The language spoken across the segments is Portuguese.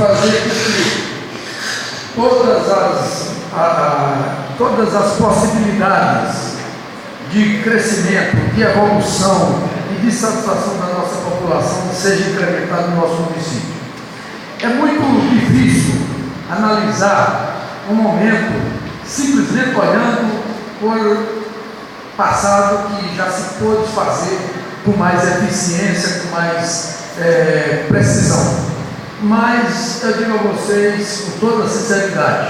fazer com que todas as possibilidades de crescimento, de evolução e de satisfação da nossa população seja incrementada no nosso município. É muito difícil analisar um momento simplesmente olhando por passado que já se pôde fazer com mais eficiência, com mais precisão. Mas eu digo a vocês com toda sinceridade,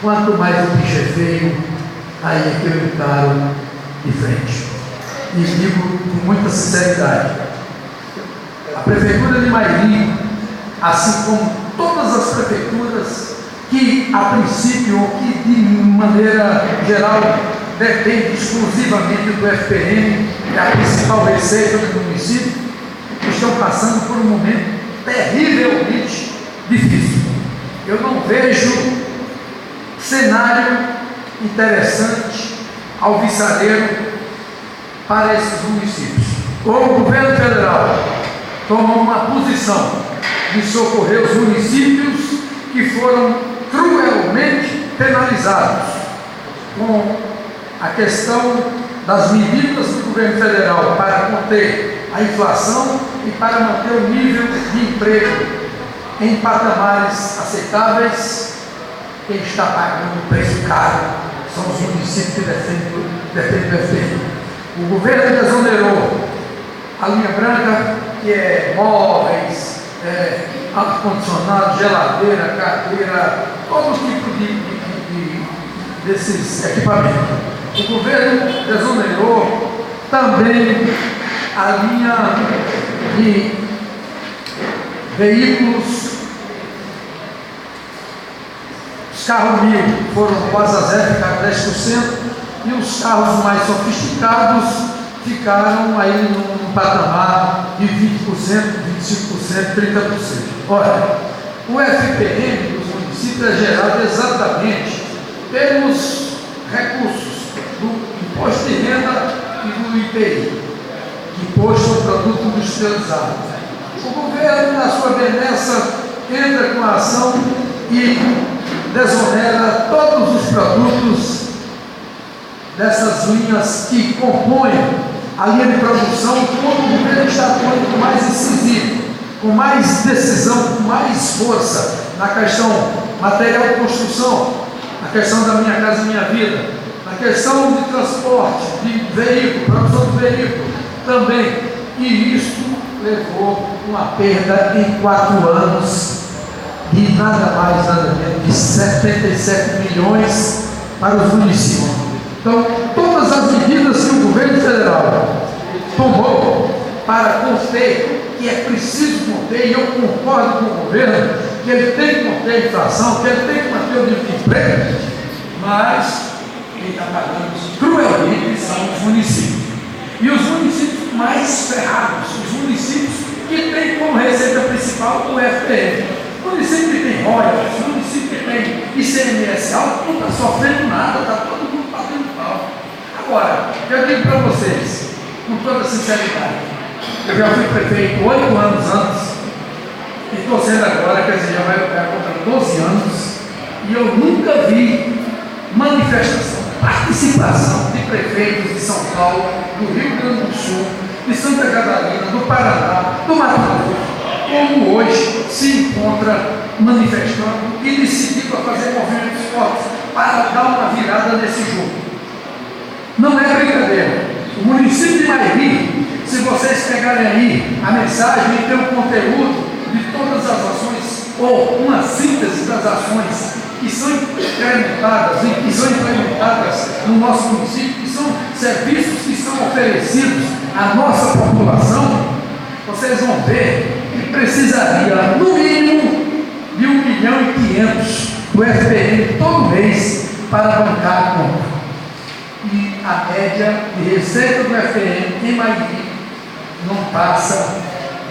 quanto mais o bicho é feio, aí é que eu encaro de frente. E digo com muita sinceridade, a Prefeitura de Mairi, assim como todas as prefeituras que a princípio, ou que de maneira geral depende exclusivamente do FPM, que é a principal receita do município, estão passando por um momento terrivelmente difícil. Eu não vejo cenário interessante, alvissareiro para esses municípios. Ou o governo federal toma uma posição de socorrer os municípios que foram cruelmente penalizados com a questão das medidas do governo federal para conter a inflação e para manter o nível de emprego em patamares aceitáveis. Quem está pagando o preço caro são os municípios que defendem o FPM. O governo desonerou a linha branca, que é móveis, ar-condicionado, geladeira, cadeira, todo tipo desses equipamentos. O governo desonerou também a linha de veículos. Os carros 1000 foram quase a zero, ficaram 10%, e os carros mais sofisticados ficaram aí num patamar de 20%, 25%, 30%. Olha, o FPM dos municípios é gerado exatamente pelos recursos do Imposto de Renda e do IPI, Imposto ao Produto Industrializado. O governo, na sua benessa, entra com a ação e desonera todos os produtos dessas linhas que compõem a linha de produção, quando o governo está atuando com mais incisivo, com mais decisão, com mais força na questão material de construção, na questão da Minha Casa Minha Vida, na questão de transporte, de veículo, produção de veículo também. E isso levou uma perda em 4 anos de nada mais, nada menos de 77 milhões para os municípios. Então, todas as medidas que o governo federal tomou para conter, que é preciso conter, e eu concordo com o governo, que ele tem que conter a inflação, que ele tem que manter o nível de emprego, mas quem está pagando cruelmente são os municípios. E os municípios mais ferrados, os municípios que têm como receita principal o FPM. O município que tem royalties, o município que tem ICMS alto, não está sofrendo nada, está todo mundo batendo pau. Agora, eu digo para vocês, com toda sinceridade, eu já fui prefeito 8 anos antes, e estou sendo agora, quer dizer, já vai comprar 12 anos, e eu nunca vi manifestação, participação de prefeitos de São Paulo, do Rio Grande do Sul, de Santa Catarina, do Paraná, do Mato Grosso, como hoje se encontra manifestando e decidido a fazer movimentos fortes para dar uma virada nesse jogo. Não é brincadeira. O município de Mairi, se vocês pegarem aí a mensagem e ter o conteúdo de todas as ações, ou uma síntese das ações que são implementadas no nosso município, que são serviços que são oferecidos à nossa população, vocês vão ver que precisaria, no mínimo, de 1,5 milhão do FPM todo mês para bancar a compra. E a média de receita do FPM em Mairi não passa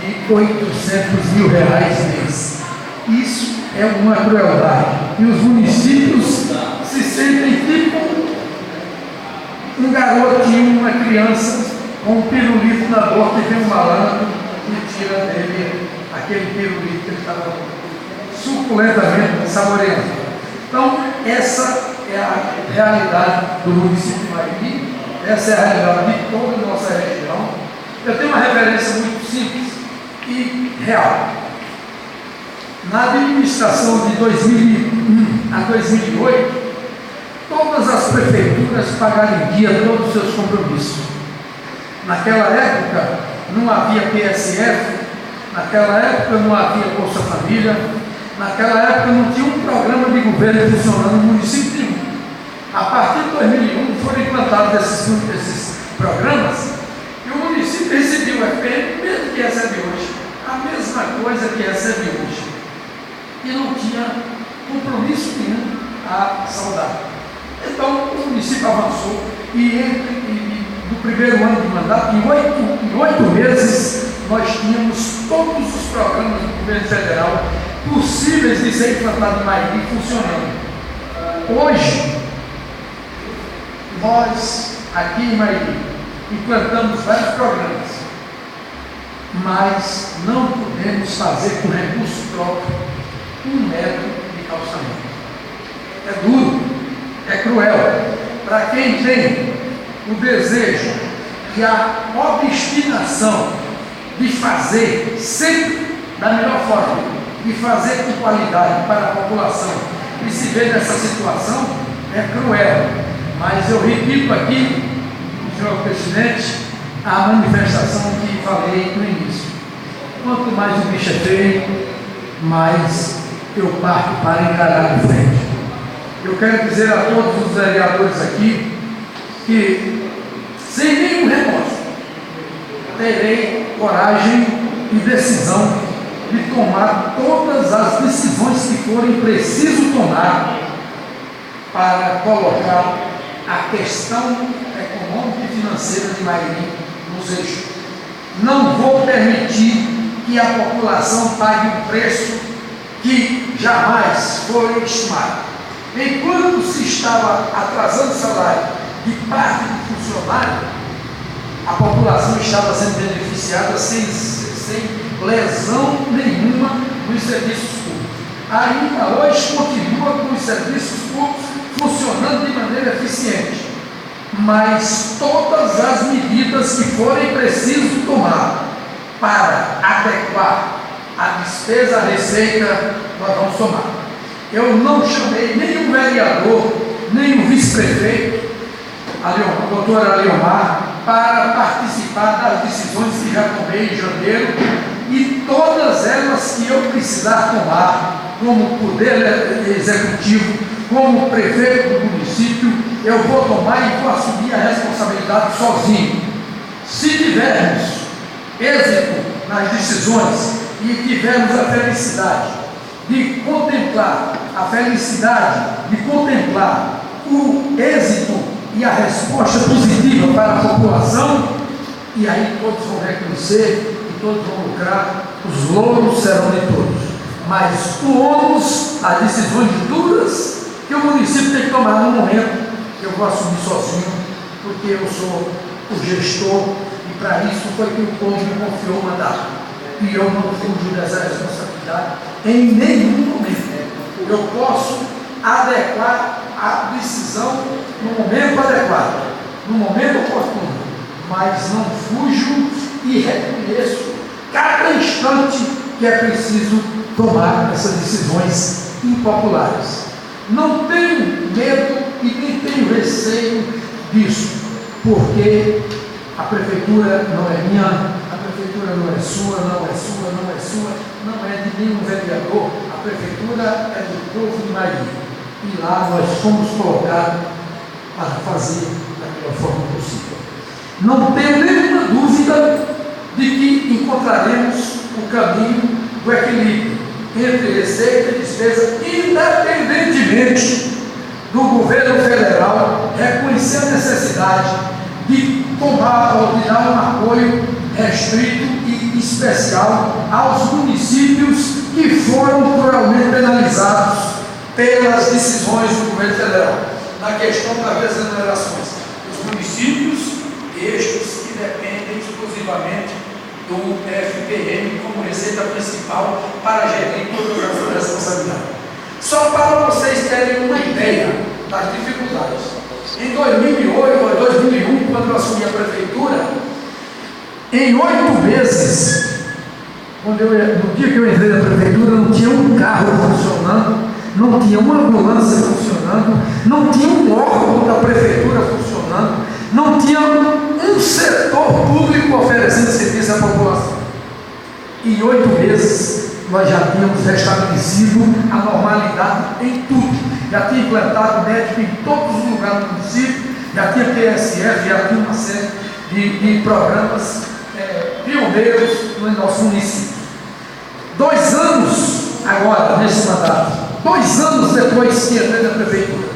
de R$800 mil mês. Isso é uma crueldade. E os municípios se sentem tipo um garotinho, uma criança com um pirulito na boca, e vem um malandro e tira dele aquele pirulito que ele estava suculentamente saboreando. Então, essa é a realidade do município de Mairiri, essa é a realidade de toda a nossa região. Eu tenho uma referência muito simples e real. Na administração de 2001 a 2008, todas as prefeituras pagaram em dia todos os seus compromissos. Naquela época não havia PSF, naquela época não havia Bolsa Família, naquela época não tinha um programa de governo funcionando no município nenhum. A partir de 2001 foram implantados esses programas e o município recebeu o FPM, mesmo que recebe hoje, a mesma coisa que recebe hoje. E não tinha compromisso nenhum a saudar. Então o município avançou e no primeiro ano de mandato, em 8 meses, nós tínhamos todos os programas do governo federal possíveis de ser implantado em Mairiri funcionando. Hoje, nós aqui em Mairiri implantamos vários programas, mas não podemos fazer com recurso próprio 1 metro de calçamento. É duro, é cruel. Para quem tem o desejo e a obstinação de fazer sempre da melhor forma, de fazer com qualidade para a população e se ver nessa situação, é cruel. Mas eu repito aqui, senhor presidente, a manifestação que falei no início. Quanto mais o bicho é feio, mais eu parto para encarar de frente. Eu quero dizer a todos os vereadores aqui que, sem nenhum remorso, terei coragem e decisão de tomar todas as decisões que forem preciso tomar para colocar a questão econômica e financeira de Mairiri nos eixos. Não vou permitir que a população pague um preço que jamais foi estimado. Enquanto se estava atrasando o salário de parte do funcionário, a população estava sendo beneficiada sem lesão nenhuma nos serviços públicos. Ainda hoje continua com os serviços públicos funcionando de maneira eficiente, mas todas as medidas que forem preciso tomar para adequar a despesa à receita, nós vamos tomar. Eu não chamei nenhum vereador, nem o vice-prefeito, o doutor Aliomar, para participar das decisões que já tomei em janeiro, e todas elas que eu precisar tomar, como poder executivo, como prefeito do município, eu vou tomar e vou assumir a responsabilidade sozinho. Se tivermos êxito nas decisões e tivermos a felicidade de contemplar o êxito e a resposta positiva para a população, e aí todos vão reconhecer e todos vão lucrar, os louros serão de todos. Mas o ônus, as decisões duras que o município tem que tomar no momento, eu vou assumir sozinho, porque eu sou o gestor e para isso foi que o povo me confiou o mandato. E eu não fujo dessa responsabilidade em nenhum momento. Eu posso adequar a decisão no momento adequado, no momento oportuno, mas não fujo e reconheço cada instante que é preciso tomar essas decisões impopulares. Não tenho medo e nem tenho receio disso, porque a prefeitura não é minha, a prefeitura não é sua, não é de nenhum vereador, a prefeitura é do povo de Mairiri. E lá nós fomos colocados para fazer da melhor forma possível. Não tenho nenhuma dúvida de que encontraremos o caminho do equilíbrio entre receita e despesa, independentemente do governo federal reconhecer a necessidade de tomar ou de dar um apoio restrito e especial aos municípios que foram cruelmente penalizados pelas decisões do governo federal na questão das exonerações. Os municípios, estes que dependem exclusivamente do FPM como receita principal para gerir todas as responsabilidades. Só para vocês terem uma ideia das dificuldades. Em 2008 ou 2001, quando eu assumi a prefeitura, em 8 meses, no dia que eu entrei na prefeitura, não tinha um carro funcionando, não tinha uma ambulância funcionando, não tinha um órgão da prefeitura funcionando, não tinha um setor público oferecendo serviço à população. Em 8 meses, nós já tínhamos restabelecido a normalidade em tudo. Já tinha implantado médico em todos os lugares do município, já tinha PSF, já tinha uma série de programas pioneiros no nosso município. 2 anos agora, nesse mandato, 2 anos depois que entrei na prefeitura,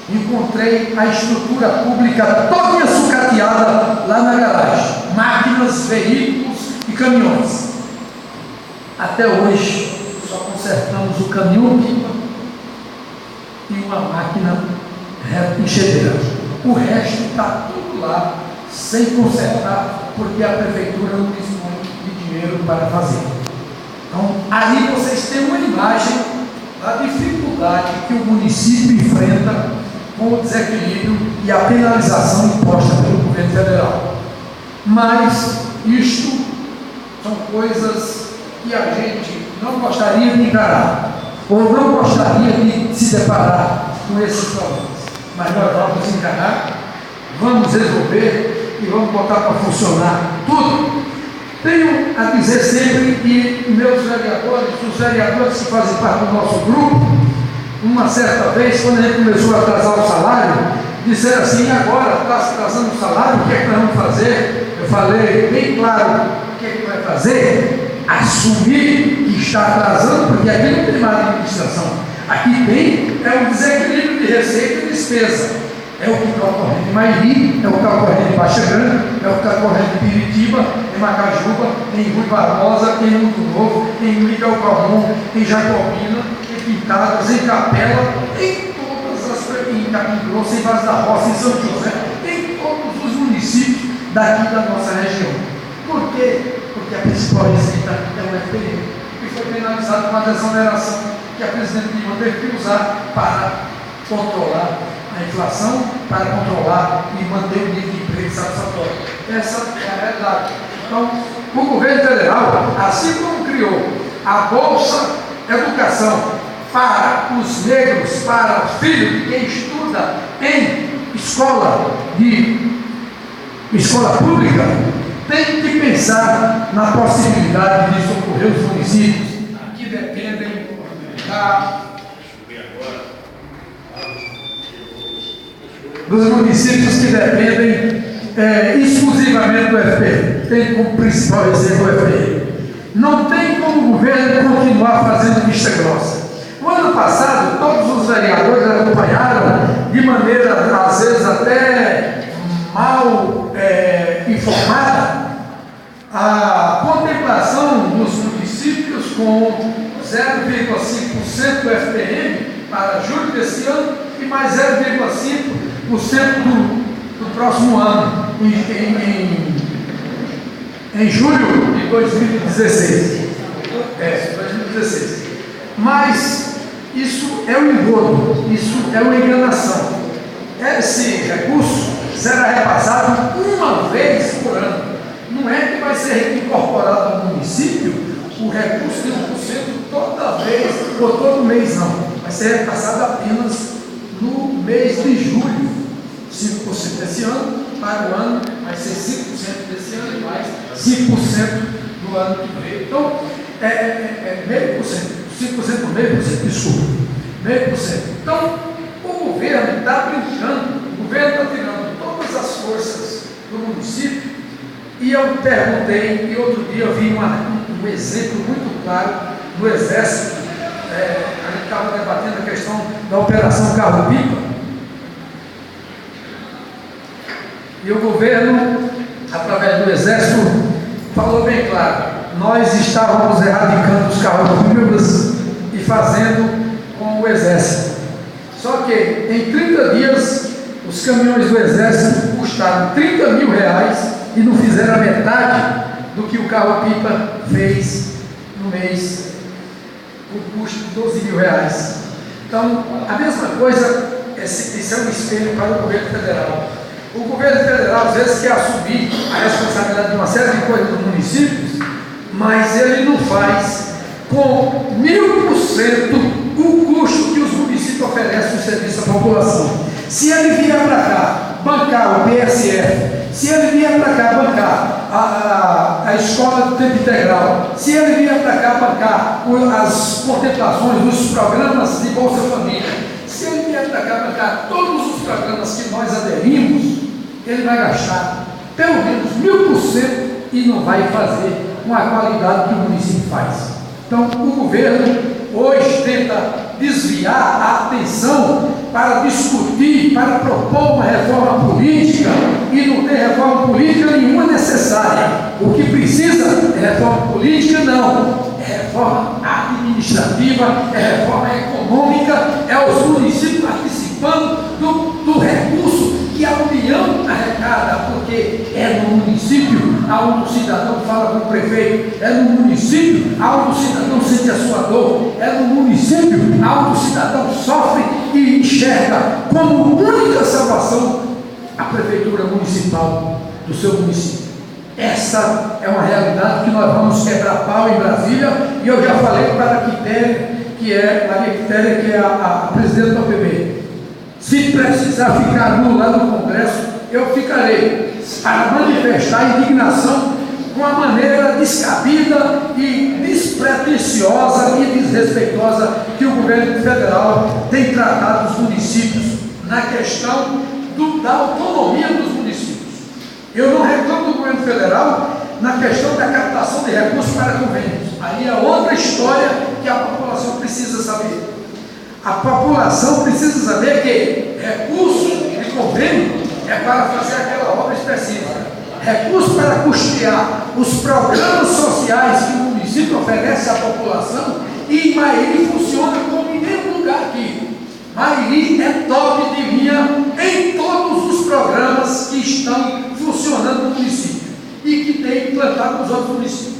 encontrei a estrutura pública toda sucateada lá na garagem, máquinas, veículos e caminhões. Até hoje, só consertamos o caminhão-pipa e uma máquina enxadeira. O resto está tudo lá, sem consertar, porque a prefeitura não dispõe de dinheiro para fazer. Então, aí vocês têm uma imagem da dificuldade que o município enfrenta com o desequilíbrio e a penalização imposta pelo governo federal. Mas isto são coisas que a gente não gostaria de encarar, ou não gostaria de se deparar com esses problemas. Mas nós vamos encarar, vamos resolver e vamos botar para funcionar tudo. Tenho a dizer sempre que meus vereadores, os vereadores que fazem parte do nosso grupo, uma certa vez, quando a gente começou a atrasar o salário, disseram assim: agora está se atrasando o salário, o que é que nós vamos fazer? Eu falei bem claro o que é que vai fazer. Assumir que está atrasando, porque aqui não tem mais administração. Aqui tem um desequilíbrio de receita e despesa. É o que está ocorrendo em Mairi, é o que está ocorrendo em Baixa Grande, é o que está ocorrendo em Piritiba, em Macajuba, em Rui Barbosa, em Mundo Novo, em Miguel Calmon, em Jacobina, em Pintadas, em Capela, em todas as, em Capim Grosso, em Vaz da Roça, em São José, em todos os municípios daqui da nossa região. Por quê? Porque a principal receita é o FPM, que foi penalizado com a desoneração que a presidente Dilma teve que usar para controlar a inflação, para controlar e manter o nível de emprego satisfatório. Essa é a realidade. Então, o governo federal, assim como criou a Bolsa Educação para os negros, para o filho de quem estuda em escola pública, tem que pensar na possibilidade de socorrer os municípios que dependem dos municípios que dependem exclusivamente do FPM. Tem como principal exemplo o FPM. Não tem como o governo continuar fazendo vista grossa. No ano passado, todos os vereadores acompanharam de maneira, às vezes, até mal informada, a contemplação dos municípios com 0,5% do FPM para julho desse ano e mais 0,5% do próximo ano, em julho de 2016. 2016. Mas isso é um engodo, isso é uma enganação. Esse recurso será repassado uma vez por ano. Não é que vai ser incorporado ao município o recurso de 1% toda vez ou todo mês, não. Vai ser repassado apenas no mês de julho. 5% desse ano, para o ano vai ser 5% desse ano e mais 5% do ano que vem. Então, meio por cento, 5% por meio por cento, desculpa, meio por cento. Então, o governo está brincando, o governo está tirando todas as forças do município. E eu perguntei, e outro dia eu vi um exemplo muito claro do Exército. A gente estava debatendo a questão da Operação Carro-Pipa. E o governo, através do Exército, falou bem claro: nós estávamos erradicando os carros-pipas e fazendo com o Exército. Só que em 30 dias os caminhões do Exército custaram R$30 mil e não fizeram a metade do que o carro-pipa fez no mês, o custo de R$12.000. Então, a mesma coisa, esse é um espelho para o governo federal. O governo federal, às vezes, quer assumir a responsabilidade de uma série de coisas dos municípios, mas ele não faz com 1000% o custo que os municípios oferecem o serviço à população. Se ele vier para cá bancar o PSF, se ele vier para cá bancar a escola de tempo integral, se ele vier para cá bancar as contemplações dos programas de Bolsa Família, se ele vier para cá bancar todos os programas que nós aderimos, ele vai gastar pelo menos 1000% e não vai fazer com a qualidade que o município faz. Então, o governo hoje tenta desviar a atenção para discutir, para propor uma reforma política, e não tem reforma política nenhuma necessária. O que precisa é reforma política? Não. É reforma administrativa, é reforma econômica, é os municípios participando do recurso que a União arrecada, porque é no município onde o cidadão fala com o prefeito, é no município onde o cidadão sente a sua dor, é no município onde o cidadão sofre e enxerga como única salvação a prefeitura municipal do seu município. Essa é uma realidade que nós vamos quebrar pau em Brasília, e eu já falei para a Quitéria, Maria Quitéria, que é a presidente da OPB. Se precisar ficar no lado do Congresso, eu ficarei para manifestar a indignação com a maneira descabida e despretensiosa e desrespeitosa que o governo federal tem tratado os municípios na questão da autonomia dos municípios. Eu não reclamo do governo federal na questão da captação de recursos para convênios. Aí é outra história que a população precisa saber. A população precisa saber que recurso de convênio é para fazer aquela obra específica. Recurso para custear os programas sociais que o município oferece à população, e Mairi funciona como em nenhum lugar aqui. Mairi é top de linha em todos os programas que estão funcionando no município e que tem implantado nos outros municípios.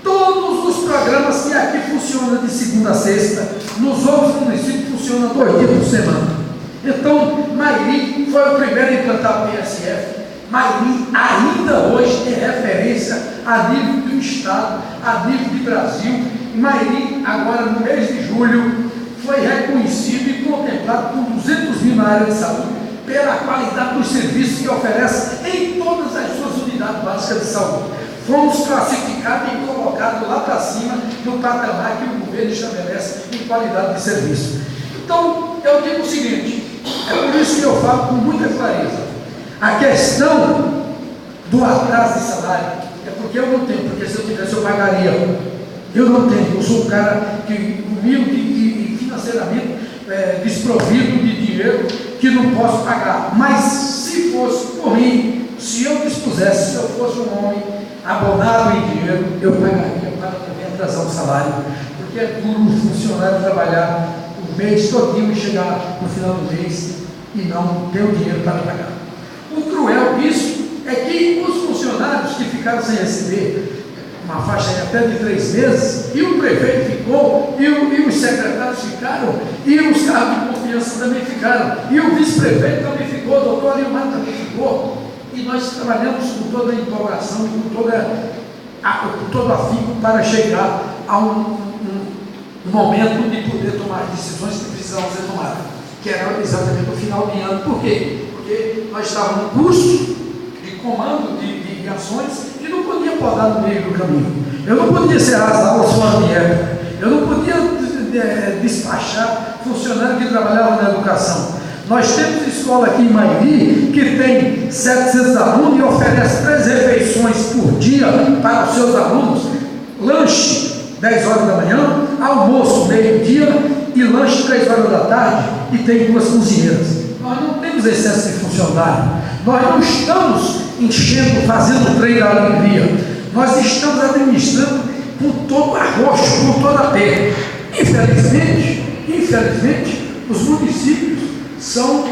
Todos os programas que aqui funcionam de segunda a sexta, nos outros municípios funcionam 2 dias por semana. Então, Mairi foi o primeiro a implantar o PSF. Mairi ainda hoje tem referência a nível do Estado, a nível de Brasil. E Mairi, agora no mês de julho, foi reconhecido e contemplado com 200 mil na área de saúde, pela qualidade dos serviços que oferece em todas as suas unidades básicas de saúde. Fomos classificados e colocados lá para cima no patamar que o governo estabelece em qualidade de serviço. Então, eu digo o seguinte, é por isso que eu falo com muita clareza. A questão do atraso de salário é porque eu não tenho, porque se eu tivesse eu pagaria. Eu não tenho, eu sou um cara que humilde e financeiramente desprovido de dinheiro, que não posso pagar. Mas se fosse por mim, se eu dispusesse, se eu fosse um homem abonado em dinheiro, eu pagaria para também atrasar o salário, porque é duro o funcionário trabalhar o mês todinho e chegar no final do mês e não ter o dinheiro para pagar. O cruel disso é que os funcionários que ficaram sem receber uma faixa de até de 3 meses, e o prefeito ficou, e os secretários ficaram, e os cargos de confiança também ficaram, e o vice-prefeito também ficou, o doutor Arilmar também ficou, e nós trabalhamos com toda a empolgação, com todo afinco para chegar a um momento de poder tomar decisões que precisavam ser tomadas, que era exatamente o final de ano. Por quê? Porque nós estávamos no curso de comando de ações e não podia podar no meio do caminho. Eu não podia encerrar as aulas fora de época. Eu não podia despachar funcionário que trabalhava na educação. Nós temos escola aqui em Mairi que tem 700 alunos e oferece 3 refeições por dia para os seus alunos. Lanche 10 horas da manhã, almoço meio-dia e lanche 3 horas da tarde, e tem 2 cozinheiras. Nós não temos excesso de funcionário. Nós não estamos enchendo, fazendo trem da alegria. Nós estamos administrando com todo arroxo, com toda a terra. Infelizmente, os municípios são,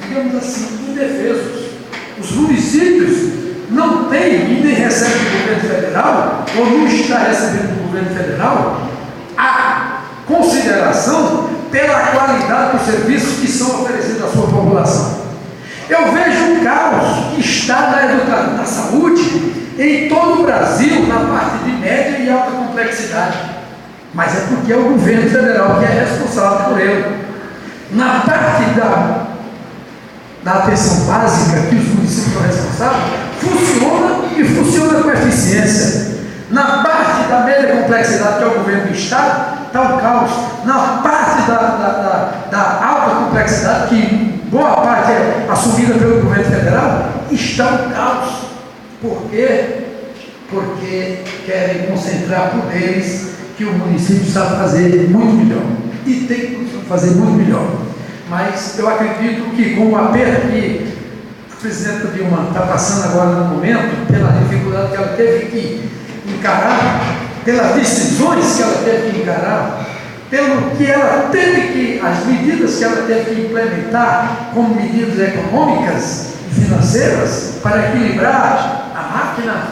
digamos assim, indefesos. Os municípios não tem e nem recebe do governo federal, ou não está recebendo do governo federal, a consideração pela qualidade dos serviços que são oferecidos à sua população. Eu vejo o caos que está na saúde em todo o Brasil, na parte de média e alta complexidade. Mas é porque é o governo federal que é responsável por ele. Na parte da atenção básica, que os municípios são responsáveis, funciona e funciona com eficiência. Na parte da média complexidade, que é o governo do Estado, está o caos. Na parte da alta complexidade, que boa parte é assumida pelo governo federal, está o caos. Por quê? Porque querem concentrar poderes que o município sabe fazer muito melhor. E tem que fazer muito melhor. Mas eu acredito que com o aperto que a presidenta Dilma está passando agora no momento, pela dificuldade que ela teve que encarar, pelas decisões que ela teve que encarar, pelo que ela teve que, as medidas que ela teve que implementar como medidas econômicas e financeiras para equilibrar a máquina,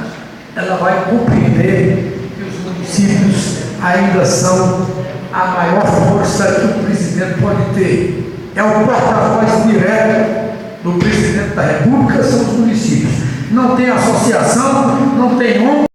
ela vai compreender que os municípios ainda são a maior força que o presidente pode ter. É o porta-voz direto do presidente da República, são os municípios. Não tem associação, não tem ONG.